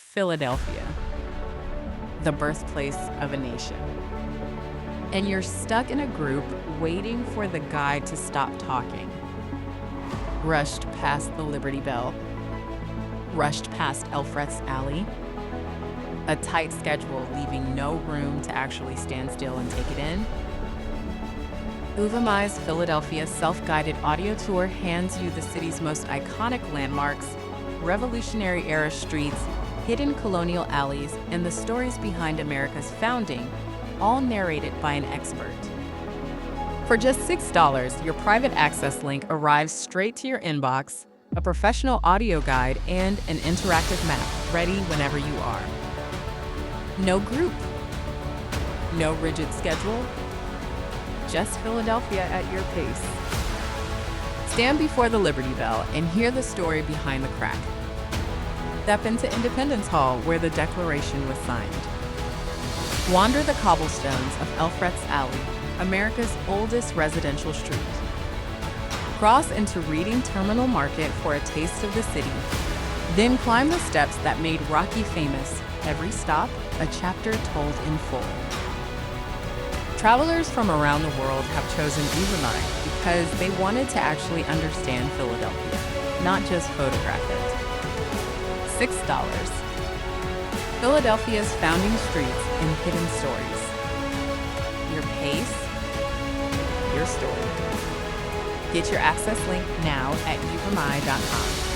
Philadelphia, the birthplace of a nation. And you're stuck in a group waiting for the guide to stop talking. Rushed past the Liberty Bell, rushed past Elfrett's Alley, a tight schedule leaving no room to actually stand still and take it in. Uvamai's Philadelphia self-guided audio tour hands you the city's most iconic landmarks, Revolutionary-era streets, hidden colonial alleys, and the stories behind America's founding, all narrated by an expert. For just $6, your private access link arrives straight to your inbox, a professional audio guide, and an interactive map ready whenever you are. No group, no rigid schedule, just Philadelphia at your pace. Stand before the Liberty Bell and hear the story behind the crack. Step into Independence Hall, where the Declaration was signed. Wander the cobblestones of Elfrett's Alley, America's oldest residential street. Cross into Reading Terminal Market for a taste of the city. Then climb the steps that made Rocky famous. Every stop, a chapter told in full. Travelers from around the world have chosen Uvamai because they wanted to actually understand Philadelphia, not just photograph it. $6. Philadelphia's founding streets and hidden stories. Your pace, your story. Get your access link now at uvamai.com.